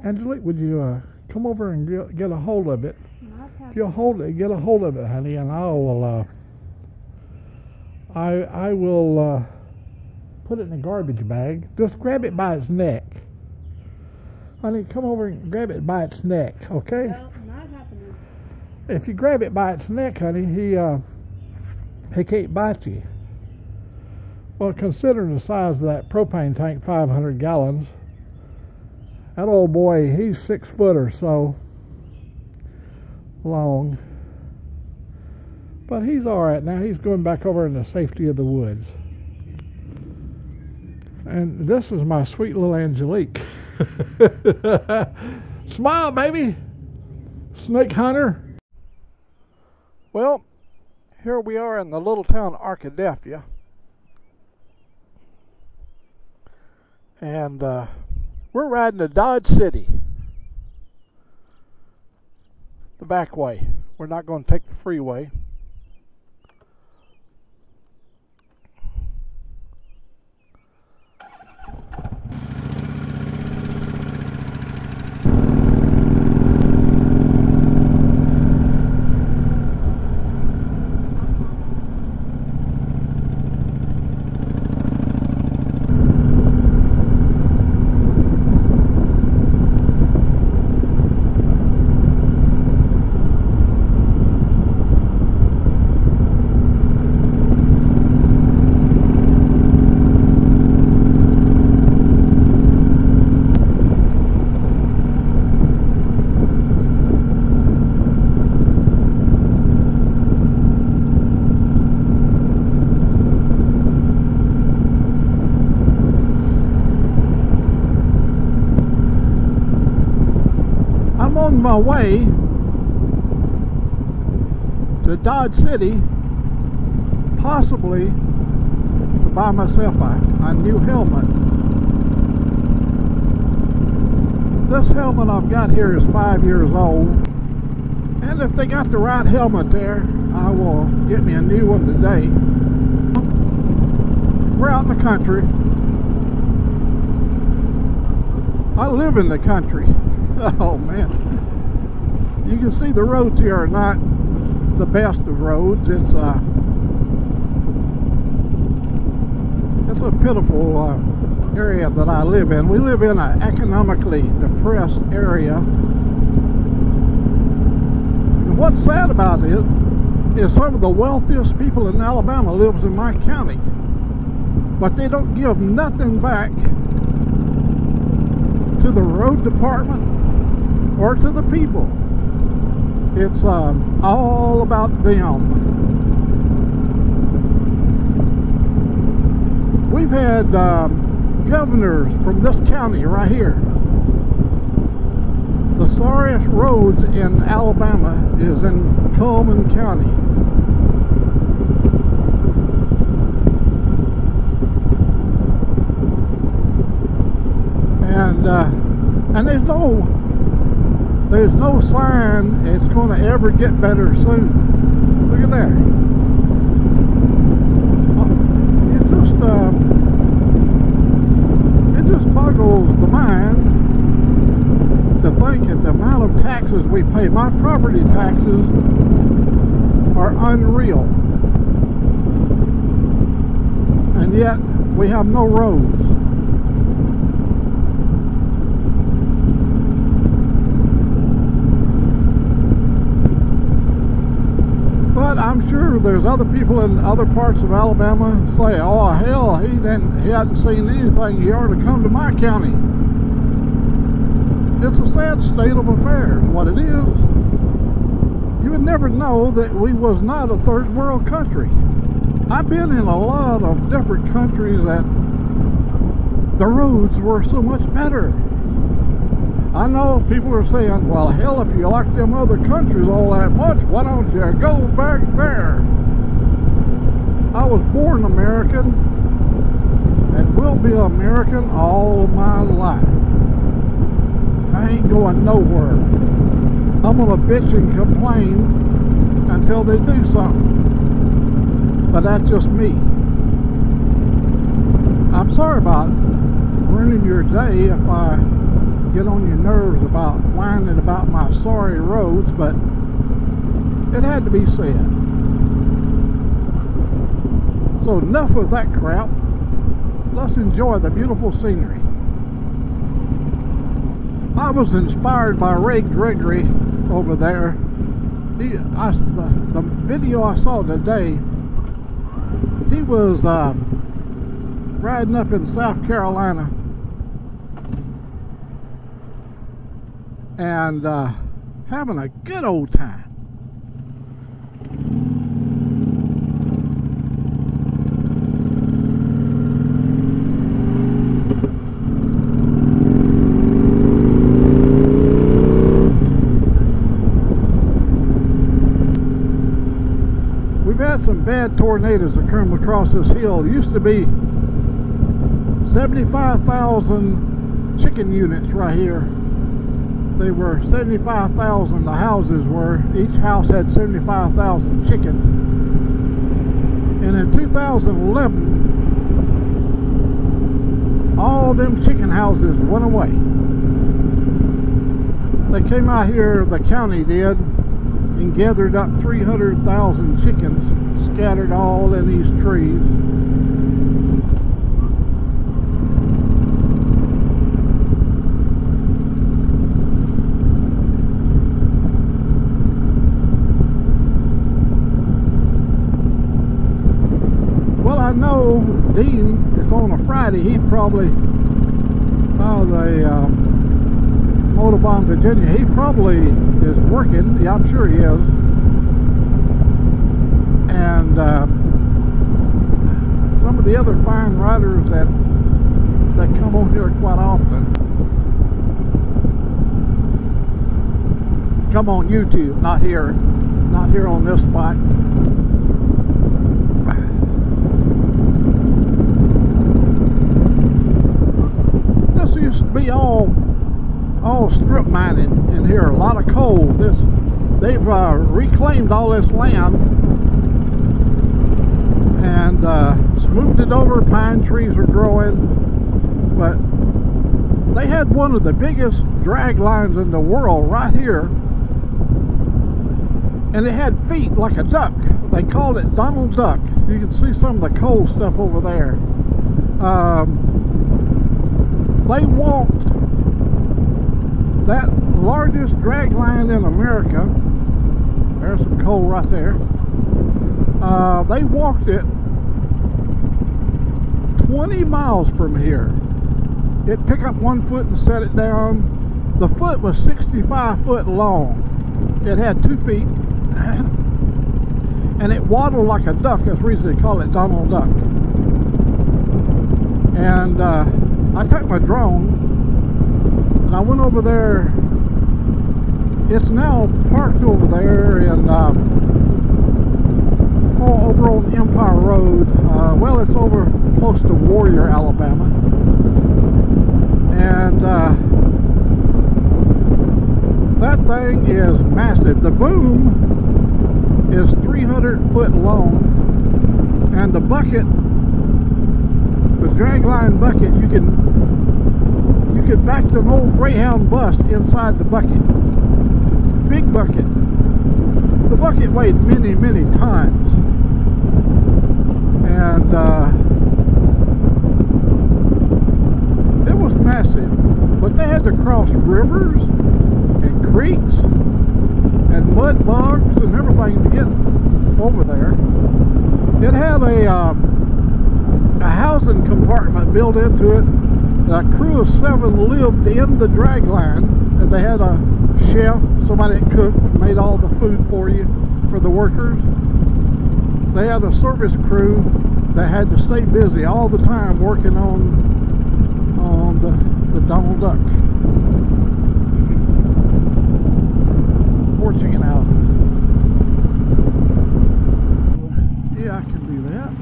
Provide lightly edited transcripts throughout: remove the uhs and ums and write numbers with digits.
Angelique, would you come over and get a hold of it? If you'll get a hold of it, honey, and I will put it in a garbage bag. Just grab it by its neck. Honey, come over and grab it by its neck, okay? Well, not happening. If you grab it by its neck, honey, he can't bite you. Well, considering the size of that propane tank, 500 gallons, that old boy, he's 6 foot or so long. But he's all right now. He's going back over in the safety of the woods. And this is my sweet little Angelique. Smile, baby. Snake hunter. Well, here we are in the little town of Arkadelphia. And we're riding to Dodge City. The back way. We're not going to take the freeway. On my way to Dodge City, possibly to buy myself a new helmet. This helmet I've got here is 5 years old, and if they got the right helmet there, I will get me a new one today. We're out in the country. I live in the country. Oh man. You can see the roads here are not the best of roads. It's a pitiful area that I live in. We live in an economically depressed area. And what's sad about it is some of the wealthiest people in Alabama lives in my county. But they don't give nothing back to the road department or to the people. It's all about them. We've had governors from this county right here. The sorriest roads in Alabama is in Coleman County. And there's no sign it's going to ever get better soon. Look at there. It just boggles the mind to think of the amount of taxes we pay. My property taxes are unreal, and yet we have no roads. But I'm sure there's other people in other parts of Alabama say, oh hell, he hadn't seen anything, he ought to come to my county. It's a sad state of affairs, what it is. You would never know that we was not a third world country. I've been in a lot of different countries that the roads were so much better. I know people are saying, well, hell, if you like them other countries all that much, why don't you go back there? I was born American and will be American all my life. I ain't going nowhere. I'm going to bitch and complain until they do something. But that's just me. I'm sorry about ruining your day if I get on your nerves about whining about my sorry roads, but it had to be said. So enough of that crap. Let's enjoy the beautiful scenery. I was inspired by Ray Gregory over there. The video I saw today, he was riding up in South Carolina and having a good old time. We've had some bad tornadoes that come across this hill. It used to be 75,000 chicken units right here. They were 75,000, the houses were. Each house had 75,000 chickens. And in 2011, all them chicken houses went away. They came out here, the county did, and gathered up 300,000 chickens, scattered all in these trees. Well, I know Dean, it's on a Friday, he probably, the Motorbahn, Virginia, he probably is working. Yeah, I'm sure he is. And some of the other fine riders that come on here quite often come on YouTube, not here on this spot. This used to be all strip mining in here, a lot of coal. They've reclaimed all this land and smoothed it over. Pine trees are growing, but they had one of the biggest drag lines in the world right here, and it had feet like a duck. They called it Donald Duck. You can see some of the coal stuff over there. They walked that largest drag line in America. There's some coal right there. They walked it 20 miles from here. It picked up one foot and set it down. The foot was 65 foot long. It had 2 feet. And it waddled like a duck. That's the reason they call it Donald Duck. And I took my drone and I went over there. It's now parked over there in over on Empire Road. Well, it's over close to Warrior, Alabama. And that thing is massive. The boom is 300 foot long, and the bucket, the dragline bucket, you could back an old Greyhound bus inside the bucket. Big bucket. The bucket weighed many, many tons. And it was massive. But they had to cross rivers and creeks and mud bogs and everything to get over there. It had a housing compartment built into it. A crew of 7 lived in the dragline, and they had a chef, somebody that cooked and made all the food for you, for the workers. They had a service crew that had to stay busy all the time working on the Donald Duck. Poor chicken house. Yeah, I can do that.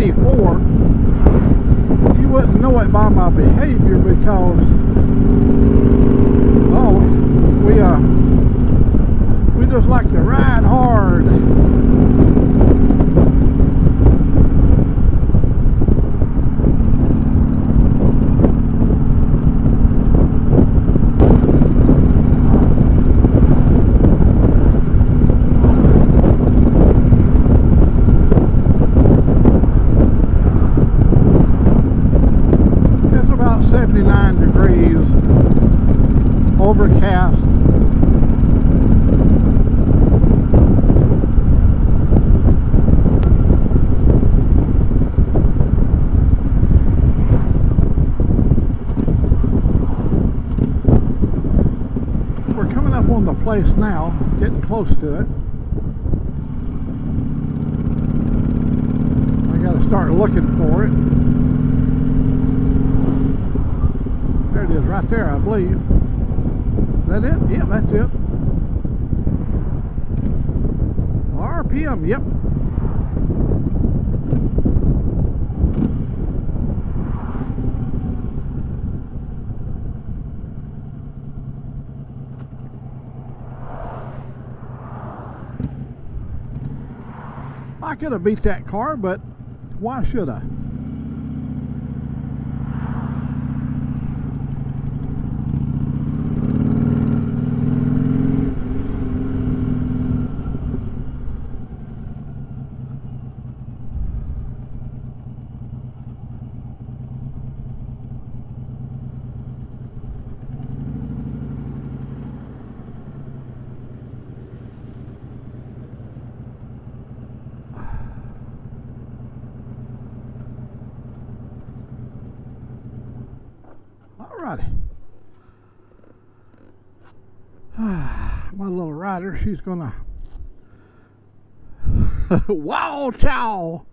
94. You wouldn't know it by my behavior because, oh, we just like to ride hard. It's about 79 degrees, overcast. We're coming up on the place now, getting close to it. I got to start looking for it. There it is, right there, I believe. Is that it? Yep, that's it. RPM, yep. I could have beat that car, but why should I? Alrighty. My little rider, she's gonna wow chow.